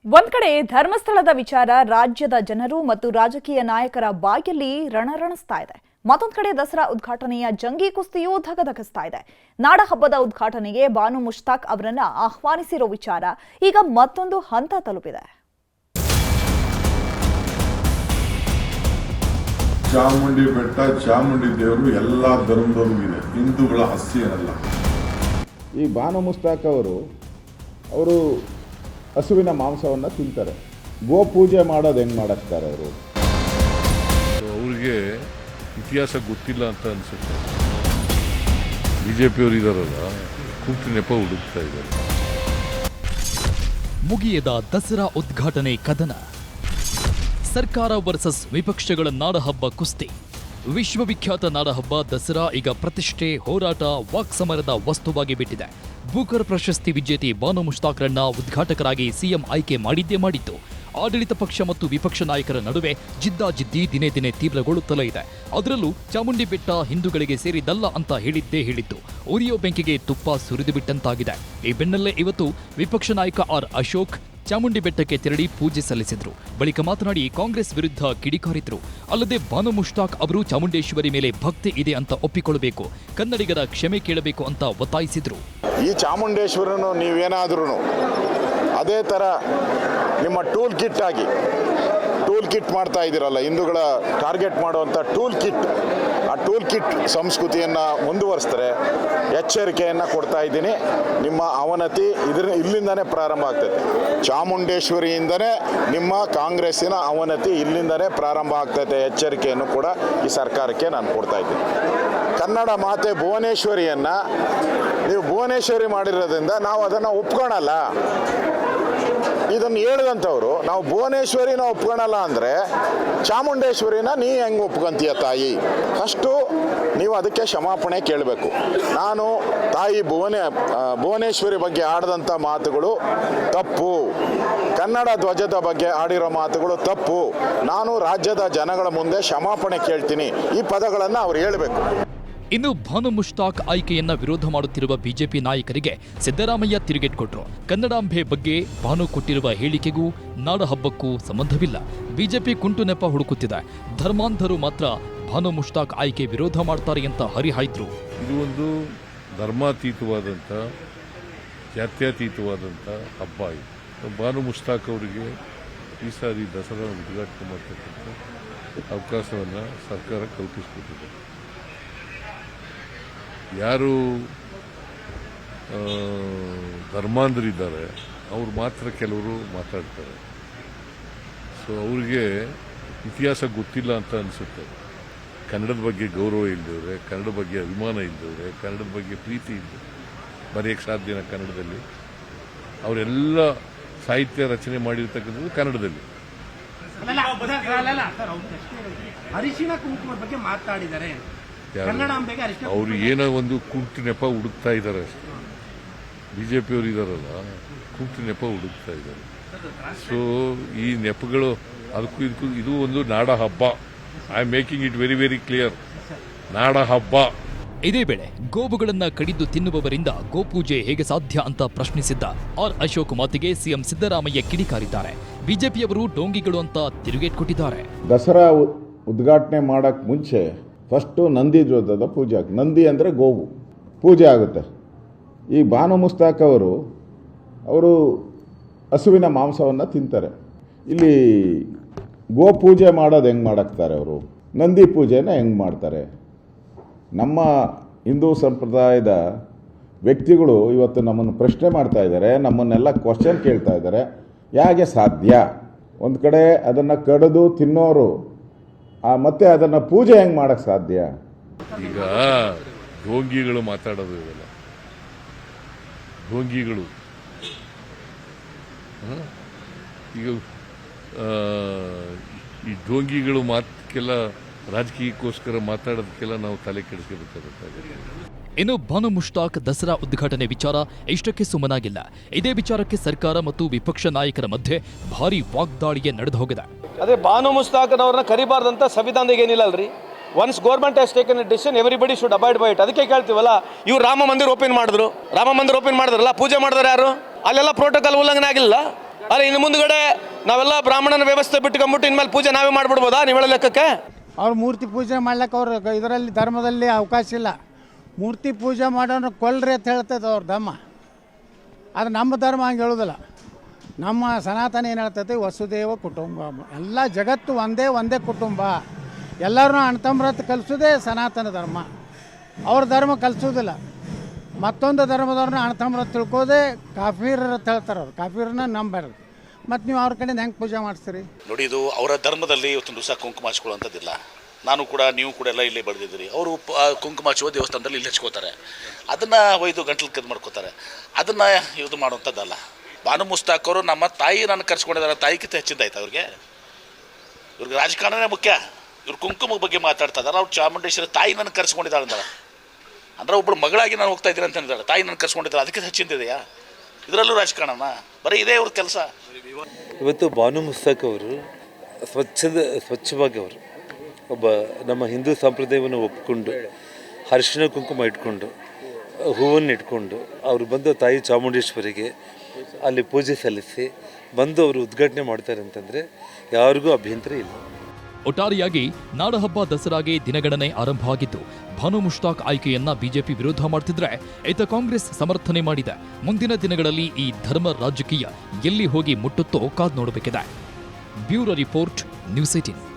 ಒಂದ್ ಕಡೆ ಧರ್ಮಸ್ಥಳದ ವಿಚಾರ ರಾಜ್ಯದ ಜನರು ಮತ್ತು ರಾಜಕೀಯ ನಾಯಕರ ಬಾಯಲ್ಲಿ ರಣರಣಿಸ್ತಾ ಇದೆ. ಮತ್ತೊಂದು ಕಡೆ ದಸರಾ ಉದ್ಘಾಟನೆಯ ಜಂಗಿ ಕುಸ್ತಿಯೂ ಧಗಧಗಿಸ್ತಾ ಇದೆ. ನಾಡಹಬ್ಬದ ಉದ್ಘಾಟನೆಗೆ ಬಾನು ಮುಷ್ತಾಕ್ ಅವರನ್ನ ಆಹ್ವಾನಿಸಿರೋ ವಿಚಾರ ಈಗ ಮತ್ತೊಂದು ಹಂತ ತಲುಪಿದೆ. ಚಾಮುಂಡಿ ಬೆಟ್ಟ, ಚಾಮುಂಡಿ ದೇವರು ಎಲ್ಲ ಧರ್ಮದವ್ರಿಗೂ ಇದೆ, ಹಿಂದೂಗಳ ಆಸ್ತಿ ಏನಲ್ಲ. ಈ ಬಾನು ಮುಷ್ತಾಕ್ ಅವರು ಹಸುವಿನ ಮಾಂಸವನ್ನು ತಿಂತಾರೆ. ಗೋ ಪೂಜೆ ಮಾಡೋದು ಹೆಂಗೆ ಮಾಡಿಸ್ತಾರೆ ಅವರು? ಅವ್ರಿಗೆ ಇತಿಹಾಸ ಗೊತ್ತಿಲ್ಲ ಅಂತ ಅನಿಸುತ್ತೆ. ಬಿಜೆಪಿಯವರು ಇದಾರಲ್ಲ, ಕುಂಟು ನೆಪ ಹುಡುಕ್ತಾ ಇದ್ದಾರೆ. ಮುಗಿಯದ ದಸರಾ ಉದ್ಘಾಟನೆ ಕದನ, ಸರ್ಕಾರ ವರ್ಸಸ್ ವಿಪಕ್ಷಗಳ ನಾಡಹಬ್ಬ ಕುಸ್ತಿ. ವಿಶ್ವವಿಖ್ಯಾತ ನಾಡಹಬ್ಬ ದಸರಾ ಈಗ ಪ್ರತಿಷ್ಠೆ, ಹೋರಾಟ, ವಾಕ್ಸಮರದ ವಸ್ತುವಾಗಿ ಬಿಟ್ಟಿದೆ. ಬೂಕರ್ ಪ್ರಶಸ್ತಿ ವಿಜೇತೆ ಬಾನು ಮುಷ್ತಾಕ್ರನ್ನ ಉದ್ಘಾಟಕರಾಗಿ ಸಿಎಂ ಆಯ್ಕೆ ಮಾಡಿದ್ದು ಆಡಳಿತ ಪಕ್ಷ ಮತ್ತು ವಿಪಕ್ಷ ನಾಯಕರ ನಡುವೆ ಜಿದ್ದಾಜಿದ್ದಿ ದಿನೇ ದಿನೇ ತೀವ್ರಗೊಳ್ಳುತ್ತಲೇ ಇದೆ. ಅದರಲ್ಲೂ ಚಾಮುಂಡಿ ಬೆಟ್ಟ ಹಿಂದೂಗಳಿಗೆ ಸೇರಿದಲ್ಲ ಅಂತ ಹೇಳಿದ್ದು ಉರಿಯೋ ಬೆಂಕಿಗೆ ತುಪ್ಪ ಸುರಿದು ಬಿಟ್ಟಂತಾಗಿದೆ. ಈ ಬೆನ್ನಲ್ಲೇ ಇವತ್ತು ವಿಪಕ್ಷ ನಾಯಕ ಆರ್ ಅಶೋಕ್ ಚಾಮುಂಡಿ ಬೆಟ್ಟಕ್ಕೆ ತೆರಳಿ ಪೂಜೆ ಸಲ್ಲಿಸಿದ್ರು. ಬಳಿಕ ಮಾತನಾಡಿ ಕಾಂಗ್ರೆಸ್ ವಿರುದ್ಧ ಕಿಡಿಕಾರಿದ್ರು. ಅಲ್ಲದೆ ಬಾನು ಮುಷ್ತಾಕ್ ಅವರು ಚಾಮುಂಡೇಶ್ವರಿ ಮೇಲೆ ಭಕ್ತಿ ಇದೆ ಅಂತ ಒಪ್ಪಿಕೊಳ್ಳಬೇಕು, ಕನ್ನಡಿಗರ ಕ್ಷಮೆ ಕೇಳಬೇಕು ಅಂತ ಒತ್ತಾಯಿಸಿದ್ರು. ಈ ಚಾಮುಂಡೇಶ್ವರನು ನೀವೇನಾದ್ರೂ ಅದೇ ಥರ ನಿಮ್ಮ ಟೂಲ್ ಕಿಟ್ ಮಾಡ್ತಾ ಇದ್ದೀರಲ್ಲ, ಹಿಂದೂಗಳ ಟಾರ್ಗೆಟ್ ಮಾಡುವಂಥ ಆ ಟೂಲ್ ಕಿಟ್ ಸಂಸ್ಕೃತಿಯನ್ನು ಮುಂದುವರಿಸ್ತಾರೆ. ಎಚ್ಚರಿಕೆಯನ್ನು ಕೊಡ್ತಾ ಇದ್ದೀನಿ. ನಿಮ್ಮ ಅವನತಿ ಇಲ್ಲಿಂದನೇ ಪ್ರಾರಂಭ ಆಗ್ತೈತೆ. ಚಾಮುಂಡೇಶ್ವರಿಯಿಂದನೇ ನಿಮ್ಮ ಕಾಂಗ್ರೆಸ್ಸಿನ ಅವನತಿ ಇಲ್ಲಿಂದನೇ ಪ್ರಾರಂಭ ಆಗ್ತೈತೆ. ಎಚ್ಚರಿಕೆಯನ್ನು ಕೂಡ ಈ ಸರ್ಕಾರಕ್ಕೆ ನಾನು ಕೊಡ್ತಾ ಇದ್ದೀನಿ. ಕನ್ನಡ ಮಾತೆ ಭುವನೇಶ್ವರಿಯನ್ನು ನೀವು ಭುವನೇಶ್ವರಿ ಮಾಡಿರೋದ್ರಿಂದ ನಾವು ಅದನ್ನು ಒಪ್ಕೊಳಲ್ಲ. ಇದನ್ನು ಹೇಳಿದಂಥವ್ರು ನಾವು ಭುವನೇಶ್ವರಿನ ಒಪ್ಕೊಳಲ್ಲ ಅಂದರೆ ಚಾಮುಂಡೇಶ್ವರಿನ ನೀ ಹೆಂಗೆ ಒಪ್ಕೊಂತೀಯ ತಾಯಿ? ಅಷ್ಟು ನೀವು ಅದಕ್ಕೆ ಕ್ಷಮಾಪಣೆ ಕೇಳಬೇಕು. ನಾನು ತಾಯಿ ಭುವನೇಶ್ವರಿ ಬಗ್ಗೆ ಆಡಿದಂಥ ಮಾತುಗಳು ತಪ್ಪು, ಕನ್ನಡ ಧ್ವಜದ ಬಗ್ಗೆ ಆಡಿರೋ ಮಾತುಗಳು ತಪ್ಪು. ನಾನು ರಾಜ್ಯದ ಜನಗಳ ಮುಂದೆ ಕ್ಷಮಾಪಣೆ ಕೇಳ್ತೀನಿ. ಈ ಪದಗಳನ್ನು ಅವ್ರು ಹೇಳಬೇಕು. ಇನ್ನು ಬಾನು ಮುಷ್ತಾಕ್ ಆಯ್ಕೆಯನ್ನ ವಿರೋಧ ಮಾಡುತ್ತಿರುವ ಬಿಜೆಪಿ ನಾಯಕರಿಗೆ ಸಿದ್ದರಾಮಯ್ಯ ತಿರುಗೇಟು ಕೊಟ್ಟರು. ಕನ್ನಡಾಂಬೆ ಬಗ್ಗೆ ಬಾನು ಕೊಟ್ಟಿರುವ ಹೇಳಿಕೆಗೂ ನಾಡಹಬ್ಬಕ್ಕೂ ಸಂಬಂಧವಿಲ್ಲ. ಬಿಜೆಪಿ ಕುಂಟು ನೆಪ ಹುಡುಕುತ್ತಿದೆ. ಧರ್ಮಾಂಧರು ಮಾತ್ರ ಬಾನು ಮುಷ್ತಾಕ್ ಆಯ್ಕೆ ವಿರೋಧ ಮಾಡ್ತಾರೆ ಅಂತ ಹರಿಹಾಯ್ದ್ರು. ಇದು ಒಂದು ಧರ್ಮಾತೀತವಾದಂಥ, ಜಾತ್ಯತೀತವಾದಂಥ ಹಬ್ಬ. ಇದು ಬಾನು ಮುಷ್ತಾಕ್ ಅವರಿಗೆ ಈ ಸಾರಿ ದಸರಾ ಉದ್ಘಾಟನೆ ಮಾಡ್ತಕ್ಕಂಥ ಅವಕಾಶವನ್ನು ಸರ್ಕಾರ ಕಲ್ಪಿಸಿಕೊಟ್ಟಿದೆ. ಯಾರು ಧರ್ಮಾಂಧರಿದ್ದಾರೆ ಅವ್ರು ಮಾತ್ರ ಕೆಲವರು ಮಾತಾಡ್ತಾರೆ. ಸೊ ಅವ್ರಿಗೆ ಇತಿಹಾಸ ಗೊತ್ತಿಲ್ಲ ಅಂತ ಅನಿಸುತ್ತೆ. ಕನ್ನಡದ ಬಗ್ಗೆ ಗೌರವ ಇಲ್ಲದವ್ರೆ, ಕನ್ನಡದ ಬಗ್ಗೆ ಅಭಿಮಾನ ಇಲ್ಲದವ್ರೆ, ಕನ್ನಡದ ಬಗ್ಗೆ ಪ್ರೀತಿ ಇಲ್ಲದೆ ಬರೆಯೋಕ್ಕೆ ಸಾಧ್ಯನ ಕನ್ನಡದಲ್ಲಿ? ಅವರೆಲ್ಲ ಸಾಹಿತ್ಯ ರಚನೆ ಮಾಡಿರ್ತಕ್ಕಂಥದ್ದು ಕನ್ನಡದಲ್ಲಿ. ಅರಿಶಿನ ಕುಂಕುಮದ ಬಗ್ಗೆ ಮಾತಾಡಿದ್ದಾರೆ. ಅವರು ಏನೋ ಒಂದು ಕುಂಟು ನೆಪ ಹುಡುಕ್ತಾ ಇದ್ದಾರೆ ಅಷ್ಟೇ. ಬಿಜೆಪಿಯವರು ಇದಾರಲ್ಲ, ಕುಂಟು ನೆಪ ಹುಡುಕ್ತಾ ಇದ್ದಾರೆ. ಸೊ ಈ ನೆಪಗಳು ಅದಕ್ಕೂ ಇದಕ್ಕೂ ಇದು ಒಂದು ನಾಡ ಹಬ್ಬ. I am making it very very clear. ನಾಡ ಹಬ್ಬ. ಇದೇ ವೇಳೆ ಗೋವುಗಳನ್ನ ಕಡಿದು ತಿನ್ನುವವರಿಂದ ಗೋಪೂಜೆ ಹೇಗೆ ಸಾಧ್ಯ ಅಂತ ಪ್ರಶ್ನಿಸಿದ್ದ ಆರ್ ಅಶೋಕ್ ಮಾತಿಗೆ ಸಿಎಂ ಸಿದ್ದರಾಮಯ್ಯ ಕಿಡಿಕಾರಿದ್ದಾರೆ. ಬಿಜೆಪಿಯವರು ಡೋಂಗಿಗಳು ಅಂತ ತಿರುಗೇಟು ಕೊಟ್ಟಿದ್ದಾರೆ. ದಸರಾ ಉದ್ಘಾಟನೆ ಮಾಡೋಕ್ಕೆ ಮುಂಚೆ ಫಸ್ಟು ನಂದಿ ಧ್ವಜದ ಪೂಜೆ ಆಗುತ್ತೆ. ನಂದಿ ಅಂದರೆ ಗೋವು ಪೂಜೆ ಆಗುತ್ತೆ. ಈ ಬಾನು ಮುಷ್ತಾಕ್ ಅವರು ಹಸುವಿನ ಮಾಂಸವನ್ನು ತಿಂತಾರೆ. ಇಲ್ಲಿ ಗೋ ಪೂಜೆ ಮಾಡೋದು ಹೆಂಗೆ ಮಾಡಿಸ್ತಾರೆ ಅವರು? ನಂದಿ ಪೂಜೆನ ಹೆಂಗೆ ಮಾಡ್ತಾರೆ? ನಮ್ಮ ಹಿಂದೂ ಸಂಪ್ರದಾಯದ ವ್ಯಕ್ತಿಗಳು ಇವತ್ತು ನಮ್ಮನ್ನು ಪ್ರಶ್ನೆ ಮಾಡ್ತಾ ಇದ್ದಾರೆ, ನಮ್ಮನ್ನೆಲ್ಲ ಕ್ವಶನ್ ಕೇಳ್ತಾ ಇದ್ದಾರೆ. ಹೇಗೆ ಸಾಧ್ಯ? ಒಂದು ಕಡೆ ಅದನ್ನು ಕಡಿದು ತಿನ್ನೋರು ಮತ್ತೆ ಅದನ್ನು ಪೂಜೆ ಹೆಂಗೆ ಮಾಡಕ್ಕೆ ಸಾಧ್ಯ? ಈಗ ಢೋಂಗಿಗಳು ಮಾತಾಡೋದು ಇವೆಲ್ಲ ಢೋಂಗಿಗಳು. ಈಗ ಈ ಢೋಂಗಿಗಳು ಮಾತಕ್ಕೆಲ್ಲ ರಾಜಕೀಯಕ್ಕೋಸ್ಕರ ಮಾತಾಡೋದಕ್ಕೆಲ್ಲ ನಾವು ತಲೆ ಕೆಡಿಸ್ಕೋಬೇಕಾಗುತ್ತೆ. ಇನ್ನು ಬಾನು ಮುಷ್ತಾಕ್ ದಸರಾ ಉದ್ಘಾಟನೆ ವಿಚಾರ ಇಷ್ಟಕ್ಕೆ ಸುಮ್ಮನಾಗಿಲ್ಲ. ಇದೇ ವಿಚಾರಕ್ಕೆ ಸರ್ಕಾರ ಮತ್ತು ವಿಪಕ್ಷ ನಾಯಕರ ಮಧ್ಯೆ ಭಾರಿ ವಾಗ್ದಾಳಿಗೆ ನಡೆದು ಹೋಗಿದೆ. ಅದೇ ಬಾನು ಮುಷ್ತಾಕ್ನವ್ರನ್ನ ಕರಿಬಾರ್ದಂತ ಸಂವಿಧಾನದಾಗ ಏನಿಲ್ಲ ಅಲ್ರಿ. Once government has taken A decision everybody should abide by it. ಅದಕ್ಕೆ ಕೇಳ್ತೀವಲ್ಲ, ಇವ್ರು ರಾಮ ಮಂದಿರ ಓಪನ್ ಮಾಡಿದ್ರಲ್ಲ, ಪೂಜೆ ಮಾಡಿದ್ರೆ ಯಾರು? ಅಲ್ಲೆಲ್ಲ ಪ್ರೋಟೋಕಾಲ್ ಉಲ್ಲಂಘನೆ ಆಗಿಲ್ಲ. ಅರೆ ಇನ್ನು ಮುಂದ್ಗಡೆ ನಾವೆಲ್ಲ ಬ್ರಾಹ್ಮಣನ ವ್ಯವಸ್ಥೆ ಬಿಟ್ಕೊಂಡ್ಬಿಟ್ಟು ಇನ್ಮೇಲೆ ಪೂಜೆ ನಾವೇ ಮಾಡ್ಬಿಡ್ಬೋದಾ ನೀವೆಲ್ಲ ಲೆಕ್ಕಕ್ಕೆ? ಅವ್ರು ಮೂರ್ತಿ ಪೂಜೆ ಮಾಡ್ಲಿಕ್ಕೆ ಅವ್ರು ಇದರಲ್ಲಿ ಧರ್ಮದಲ್ಲಿ ಅವಕಾಶ ಇಲ್ಲ. ಮೂರ್ತಿ ಪೂಜೆ ಮಾಡೋನು ಕೊಲ್ರಿ ಅಂತ ಹೇಳ್ತೈತೆ ಅವ್ರ ಧರ್ಮ. ಅದು ನಮ್ಮ ಧರ್ಮ ಹಂಗೆ ಹೇಳೋದಿಲ್ಲ. ನಮ್ಮ ಸನಾತನ ಏನು ಹೇಳ್ತೈತೆ, ವಸುದೇವ ಕುಟುಂಬ, ಎಲ್ಲ ಜಗತ್ತು ಒಂದೇ ಕುಟುಂಬ, ಎಲ್ಲರೂ ಅಣ್ತಂಬ್ರತ್ ಕಲಿಸೋದೇ ಸನಾತನ ಧರ್ಮ. ಅವ್ರ ಧರ್ಮ ಕಲಿಸೋದಿಲ್ಲ. ಮತ್ತೊಂದು ಧರ್ಮದವ್ರನ್ನ ಅಣ್ತಂಬ್ರತ್ ತಿಳ್ಕೋದೇ ಕಾಫೀರರ ಅಂತ ಹೇಳ್ತಾರೆ. ಅವ್ರು ಕಾಫೀರನ್ನ ನಂಬಾರ್ದು. ಮತ್ತು ನೀವು ಅವ್ರ ಕಡೆಯಿಂದ ಹೆಂಗೆ ಪೂಜೆ ಮಾಡಿಸ್ತೀರಿ? ನೋಡಿ, ಇದು ಅವರ ಧರ್ಮದಲ್ಲಿ ಇವತ್ತೊಂದು ದಿವಸ ಕುಂಕುಮ ಹಚ್ಕೊಳ್ಳೋಂಥದ್ದಿಲ್ಲ. ನಾನು ಕೂಡ, ನೀವು ಕೂಡ ಎಲ್ಲ ಇಲ್ಲೇ ಬೆಳೆದಿದ್ದೀರಿ. ಅವರು ಕುಂಕುಮ ಹಚ್ಚುವ ದೇವಸ್ಥಾನದಲ್ಲಿ ಇಲ್ಲಿ ಹಚ್ಕೋತಾರೆ, ಅದನ್ನು ಒಯ್ದು ಗಂಟ್ಲು ಕದ್ದು ಮಾಡ್ಕೋತಾರೆ. ಅದನ್ನು ಇದು ಮಾಡುವಂಥದ್ದಲ್ಲ. ಬಾನು ಮುಸ್ತಾಕ್ ಅವರು ನಮ್ಮ ತಾಯಿ ನನ್ನ ಕರ್ಸ್ಕೊಂಡಿದ್ದಾರೆ, ತಾಯಿಗಿಂತ ಹೆಚ್ಚಿದ್ದಾಯ್ತು ಅವ್ರಿಗೆ ರಾಜಕಾರಣನೇ ಮುಖ್ಯ. ಇವ್ರು ಕುಂಕುಮ ಬಗ್ಗೆ ಮಾತಾಡ್ತಾ ಇದ್ದಾರೆ. ಅವ್ರು ಚಾಮುಂಡೇಶ್ವರಿ ತಾಯಿ ನನ್ನ ಕರ್ಸ್ಕೊಂಡಿದ್ದಾಳೆ ಅಂತಾರೆ. ಅಂದರೆ ಒಬ್ಬಳು ಮಗಳಾಗಿ ನಾನು ಹೋಗ್ತಾ ಇದ್ದೀನಿ ಅಂತ ಹೇಳಿದಾಳೆ. ತಾಯಿ ನನ್ನ ಕರ್ಸ್ಕೊಂಡಿದ್ದಾರೆ, ಅದಕ್ಕೆ ಹೆಚ್ಚಿಂದಿದೆಯಾ? ಇದರಲ್ಲೂ ರಾಜಕಾರಣನ? ಬರೀ ಇದೇ ಅವ್ರ ಕೆಲಸ. ಇವತ್ತು ಬಾನು ಮುಸ್ತಾಕ್ ಅವರು ಸ್ವಚ್ಛವಾಗಿ ಅವರು ಒಬ್ಬ ನಮ್ಮ ಹಿಂದೂ ಸಂಪ್ರದಾಯವನ್ನು ಒಪ್ಪಿಕೊಂಡು ಅರಿಶಿಣ ಕುಂಕುಮ ಇಟ್ಕೊಂಡು ಹೂವನ್ನು ಇಟ್ಕೊಂಡು ಅವರು ಬಂದು ತಾಯಿ ಚಾಮುಂಡೇಶ್ವರಿಗೆ ಅಲ್ಲಿ ಪೂಜೆ ಸಲ್ಲಿಸಿ ಬಂದು ಅವರು ಉದ್ಘಾಟನೆ ಮಾಡ್ತಾರೆ ಅಂತಂದರೆ ಯಾರಿಗೂ ಅಭ್ಯಂತರ ಇಲ್ಲ. ಒಟ್ಟಾರೆಯಾಗಿ ನಾಡಹಬ್ಬ ದಸರಾಗೆ ದಿನಗಣನೆ ಆರಂಭ ಆಗಿದ್ದು, ಭಾನು ಮುಷ್ತಾಕ್ ಆಯ್ಕೆಯನ್ನ ಬಿಜೆಪಿ ವಿರೋಧ ಮಾಡ್ತಿದ್ರೆ ಇತ್ತ ಕಾಂಗ್ರೆಸ್ ಸಮರ್ಥನೆ ಮಾಡಿದೆ. ಮುಂದಿನ ದಿನಗಳಲ್ಲಿ ಈ ಧರ್ಮ ರಾಜಕೀಯ ಎಲ್ಲಿ ಹೋಗಿ ಮುಟ್ಟುತ್ತೋ ಕಾದ್ ನೋಡಬೇಕಿದೆ. Bureau report, news 18.